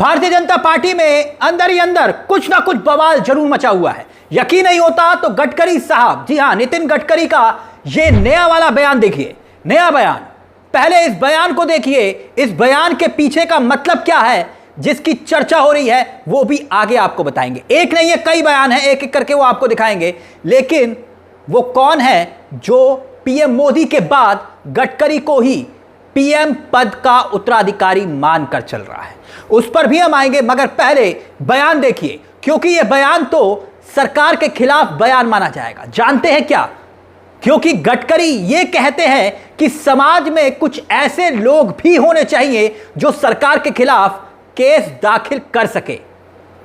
Bharatiya Janata party में अंदर ही अंदर कुछ ना कुछ बवाल जरूर मचा हुआ है। यकीन नहीं होता तो गडकरी साहब, जी हां, नितिन गडकरी का ये नया वाला बयान देखिए, नया बयान। पहले इस बयान को देखिए, इस बयान के पीछे का मतलब क्या है जिसकी चर्चा हो रही है वो भी आगे आपको बताएंगे। एक नहीं है, कई बयान है, एक एक करके वो आपको दिखाएंगे। लेकिन वो कौन है जो पीएम मोदी के बाद गडकरी को ही पीएम पद का उत्तराधिकारी मानकर चल रहा है, उस पर भी हम आएंगे। मगर पहले बयान देखिए, क्योंकि यह बयान तो सरकार के खिलाफ बयान माना जाएगा। जानते हैं क्या? क्योंकि गडकरी यह कहते हैं कि समाज में कुछ ऐसे लोग भी होने चाहिए जो सरकार के खिलाफ केस दाखिल कर सके।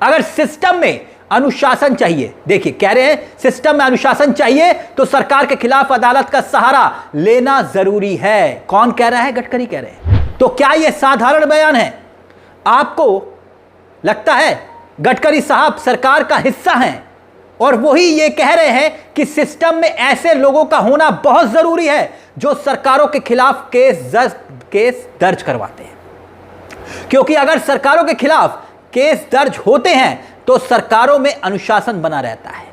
अगर सिस्टम में अनुशासन चाहिए, देखिए कह रहे हैं सिस्टम में अनुशासन चाहिए तो सरकार के खिलाफ अदालत का सहारा लेना जरूरी है। कौन कह रहा है? गडकरी कह रहे हैं। तो क्या यह साधारण बयान है? आपको लगता है गडकरी साहब सरकार का हिस्सा हैं और वही ये कह रहे हैं कि सिस्टम में ऐसे लोगों का होना बहुत जरूरी है जो सरकारों के खिलाफ केस दर्ज करवाते हैं। क्योंकि अगर सरकारों के खिलाफ केस दर्ज होते हैं तो सरकारों में अनुशासन बना रहता है।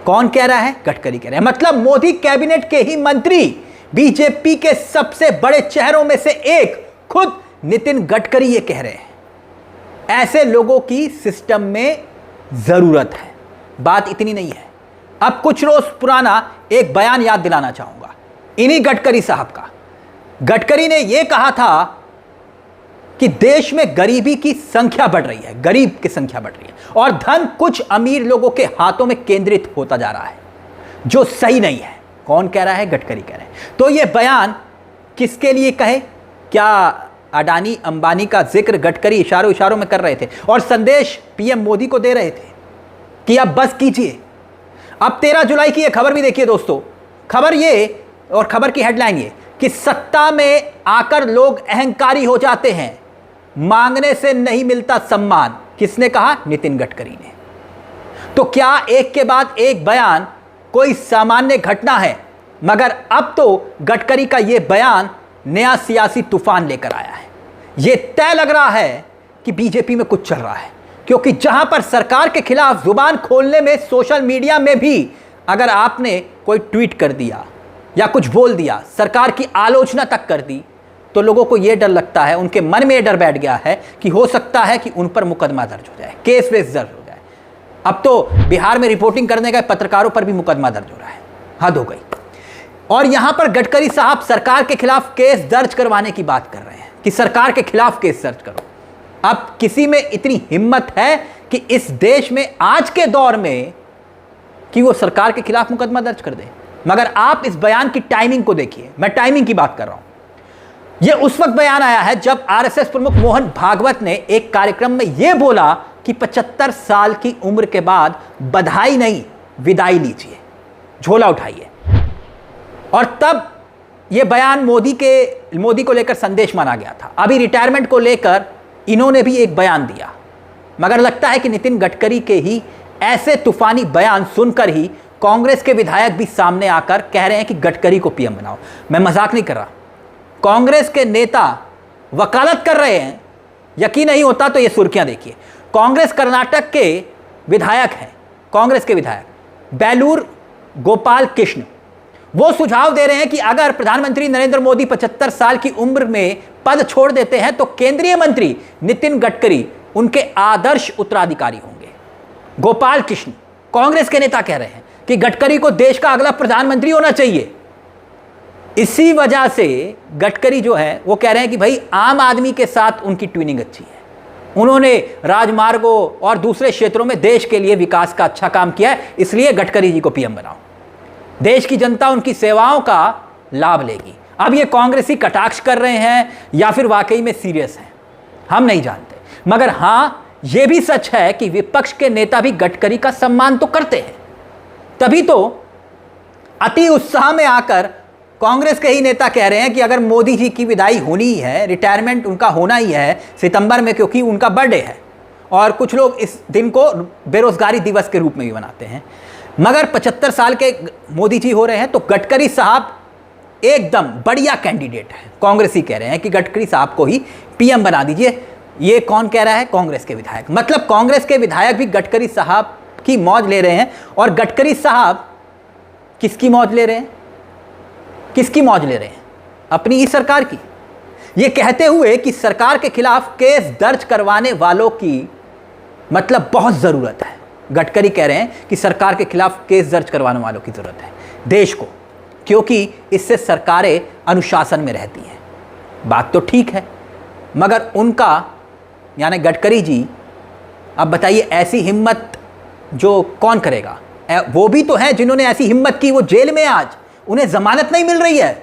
कौन कह रहा है? गडकरी कह रहे हैं। मतलब मोदी कैबिनेट के ही मंत्री, बीजेपी के सबसे बड़े चेहरों में से एक खुद नितिन गडकरी ये कह रहे हैं ऐसे लोगों की सिस्टम में जरूरत है। बात इतनी नहीं है, अब कुछ रोज पुराना एक बयान याद दिलाना चाहूंगा इन्हीं गडकरी साहब का। गडकरी ने यह कहा था कि देश में गरीबी की संख्या बढ़ रही है, गरीब की संख्या बढ़ रही है और धन कुछ अमीर लोगों के हाथों में केंद्रित होता जा रहा है, जो सही नहीं है। कौन कह रहा है? गडकरी कह रहे हैं। तो यह बयान किसके लिए कहे? क्या अडानी अंबानी का जिक्र गडकरी इशारों इशारों में कर रहे थे और संदेश पीएम मोदी को दे रहे थे कि अब बस कीजिए। अब 13 जुलाई की यह खबर भी देखिए दोस्तों। खबर ये, और खबर की हेडलाइन ये कि सत्ता में आकर लोग अहंकारी हो जाते हैं, मांगने से नहीं मिलता सम्मान। किसने कहा? नितिन गडकरी ने। तो क्या एक के बाद एक बयान कोई सामान्य घटना है? मगर अब तो गडकरी का यह बयान नया सियासी तूफान लेकर आया है। यह तय लग रहा है कि बीजेपी में कुछ चल रहा है, क्योंकि जहां पर सरकार के खिलाफ जुबान खोलने में सोशल मीडिया में भी अगर आपने कोई ट्वीट कर दिया या कुछ बोल दिया, सरकार की आलोचना तक कर दी, तो लोगों को यह डर लगता है, उनके मन में यह डर बैठ गया है कि हो सकता है कि उन पर मुकदमा दर्ज हो जाए, केस वेस दर्ज हो जाए। अब तो बिहार में रिपोर्टिंग करने गए पत्रकारों पर भी मुकदमा दर्ज हो रहा है। हद हो गई। और यहां पर गडकरी साहब सरकार के खिलाफ केस दर्ज करवाने की बात कर रहे हैं कि सरकार के खिलाफ केस दर्ज करो। अब किसी में इतनी हिम्मत है कि इस देश में आज के दौर में कि वो सरकार के खिलाफ मुकदमा दर्ज कर दे? मगर आप इस बयान की टाइमिंग को देखिए, मैं टाइमिंग की बात कर रहा हूं। यह उस वक्त बयान आया है जब आरएसएस प्रमुख मोहन भागवत ने एक कार्यक्रम में यह बोला कि 75 साल की उम्र के बाद बधाई नहीं, विदाई लीजिए, झोला उठाइए। और तब यह बयान मोदी को लेकर संदेश माना गया था। अभी रिटायरमेंट को लेकर इन्होंने भी एक बयान दिया, मगर लगता है कि नितिन गडकरी के ही ऐसे तूफानी बयान सुनकर ही कांग्रेस के विधायक भी सामने आकर कह रहे हैं कि गडकरी को पीएम बनाओ। मैं मजाक नहीं कर रहा, कांग्रेस के नेता वकालत कर रहे हैं। यकीन नहीं होता तो ये सुर्खियां देखिए। कांग्रेस कर्नाटक के विधायक हैं, कांग्रेस के विधायक बेलूर गोपाल कृष्ण, वो सुझाव दे रहे हैं कि अगर प्रधानमंत्री नरेंद्र मोदी 75 साल की उम्र में पद छोड़ देते हैं तो केंद्रीय मंत्री नितिन गडकरी उनके आदर्श उत्तराधिकारी होंगे। गोपाल कृष्ण कांग्रेस के नेता कह रहे हैं कि गडकरी को देश का अगला प्रधानमंत्री होना चाहिए। इसी वजह से गडकरी जो है वो कह रहे हैं कि भाई आम आदमी के साथ उनकी ट्यूनिंग अच्छी है, उन्होंने राजमार्गों और दूसरे क्षेत्रों में देश के लिए विकास का अच्छा काम किया है, इसलिए गडकरी जी को पीएम बनाओ। देश की जनता उनकी सेवाओं का लाभ लेगी। अब ये कांग्रेसी कटाक्ष कर रहे हैं या फिर वाकई में सीरियस हैं, हम नहीं जानते। मगर हां, यह भी सच है कि विपक्ष के नेता भी गडकरी का सम्मान तो करते हैं। तभी तो अति उत्साह में आकर कांग्रेस के ही नेता कह रहे हैं कि अगर मोदी जी की विदाई होनी ही है, रिटायरमेंट उनका होना ही है सितंबर में, क्योंकि उनका बर्थडे है और कुछ लोग इस दिन को बेरोजगारी दिवस के रूप में भी मनाते हैं, मगर 75 साल के मोदी जी हो रहे हैं, तो गडकरी साहब एकदम बढ़िया कैंडिडेट है। कांग्रेसी कह रहे हैं कि गडकरी साहब को ही पीएम बना दीजिए। ये कौन कह रहा है? कांग्रेस के विधायक। मतलब कांग्रेस के विधायक भी गडकरी साहब की मौज ले रहे हैं। और गडकरी साहब किसकी मौज ले रहे हैं? किसकी मौज ले रहे हैं? अपनी ही सरकार की। ये कहते हुए कि सरकार के खिलाफ केस दर्ज करवाने वालों की मतलब बहुत ज़रूरत है। गडकरी कह रहे हैं कि सरकार के खिलाफ केस दर्ज करवाने वालों की ज़रूरत है देश को, क्योंकि इससे सरकारें अनुशासन में रहती हैं। बात तो ठीक है, मगर उनका यानी गडकरी जी, अब बताइए ऐसी हिम्मत जो कौन करेगा? वो भी तो हैं जिन्होंने ऐसी हिम्मत की, वो जेल में आज, उन्हें जमानत नहीं मिल रही है।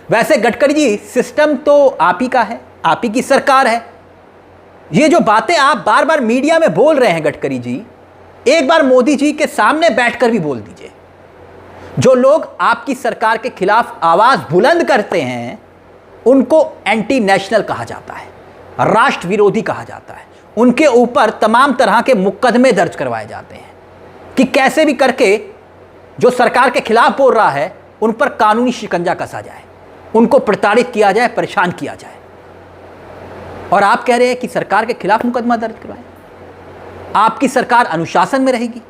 वैसे गडकरी जी, सिस्टम तो आप ही का है, आप ही की सरकार है। ये जो बातें आप बार बार मीडिया में बोल रहे हैं गडकरी जी, एक बार मोदी जी के सामने बैठकर भी बोल दीजिए। जो लोग आपकी सरकार के खिलाफ आवाज बुलंद करते हैं उनको एंटी नेशनल कहा जाता है, राष्ट्र विरोधी कहा जाता है। उनके ऊपर तमाम तरह के मुकदमे दर्ज करवाए जाते हैं कि कैसे भी करके जो सरकार के खिलाफ बोल रहा है उन पर कानूनी शिकंजा कसा जाए, उनको प्रताड़ित किया जाए, परेशान किया जाए। और आप कह रहे हैं कि सरकार के खिलाफ मुकदमा दर्ज करवाएं, आपकी सरकार अनुशासन में रहेगी।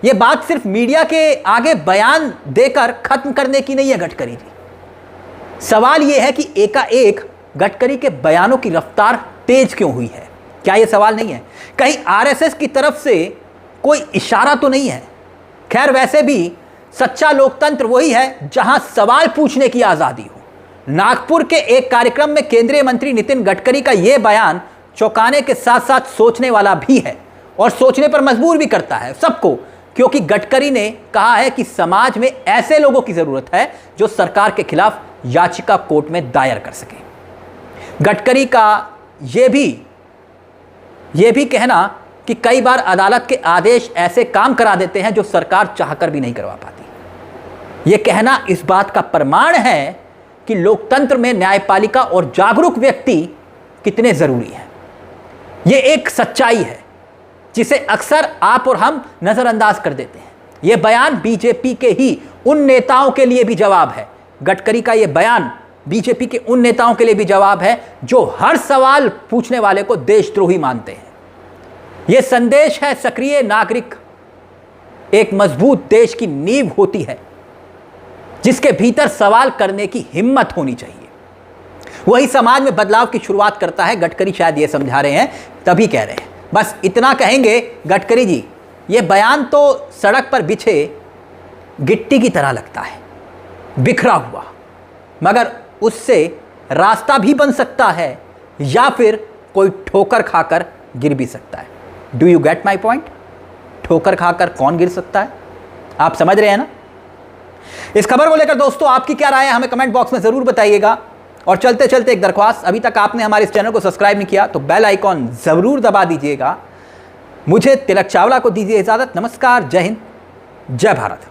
यह बात सिर्फ मीडिया के आगे बयान देकर खत्म करने की नहीं है गडकरी जी। सवाल यह है कि एकाएक गडकरी के बयानों की रफ्तार तेज क्यों हुई है? क्या यह सवाल नहीं है? कहीं आरएसएस की तरफ से कोई इशारा तो नहीं है? खैर, वैसे भी सच्चा लोकतंत्र वही है जहां सवाल पूछने की आजादी हो। नागपुर के एक कार्यक्रम में केंद्रीय मंत्री नितिन गडकरी का यह बयान चौंकाने के साथ साथ सोचने वाला भी है और सोचने पर मजबूर भी करता है सबको, क्योंकि गडकरी ने कहा है कि समाज में ऐसे लोगों की जरूरत है जो सरकार के खिलाफ याचिका कोर्ट में दायर कर सके। गडकरी का यह भी कहना कि कई बार अदालत के आदेश ऐसे काम करा देते हैं जो सरकार चाहकर भी नहीं करवा पाती, यह कहना इस बात का प्रमाण है कि लोकतंत्र में न्यायपालिका और जागरूक व्यक्ति कितने जरूरी हैं। यह एक सच्चाई है जिसे अक्सर आप और हम नजरअंदाज कर देते हैं। यह बयान बीजेपी के ही उन नेताओं के लिए भी जवाब है। गडकरी का यह बयान बीजेपी के उन नेताओं के लिए भी जवाब है जो हर सवाल पूछने वाले को देशद्रोही मानते हैं। यह संदेश है सक्रिय नागरिक एक मजबूत देश की नींव होती है, जिसके भीतर सवाल करने की हिम्मत होनी चाहिए। वही समाज में बदलाव की शुरुआत करता है। गडकरी शायद यह समझा रहे हैं, तभी कह रहे हैं। बस इतना कहेंगे गडकरी जी, यह बयान तो सड़क पर बिछे गिट्टी की तरह लगता है, बिखरा हुआ, मगर उससे रास्ता भी बन सकता है या फिर कोई ठोकर खाकर गिर भी सकता है। Do you get my point? ठोकर खाकर कौन गिर सकता है? आप समझ रहे हैं ना? इस खबर को लेकर दोस्तों आपकी क्या राय है, हमें कमेंट बॉक्स में जरूर बताइएगा। और चलते चलते एक दरख्वास्त, अभी तक आपने हमारे इस चैनल को सब्सक्राइब नहीं किया तो बेल आइकॉन जरूर दबा दीजिएगा। मुझे तिलक चावला को दीजिए इजाजत। नमस्कार, जय हिंद, जय भारत।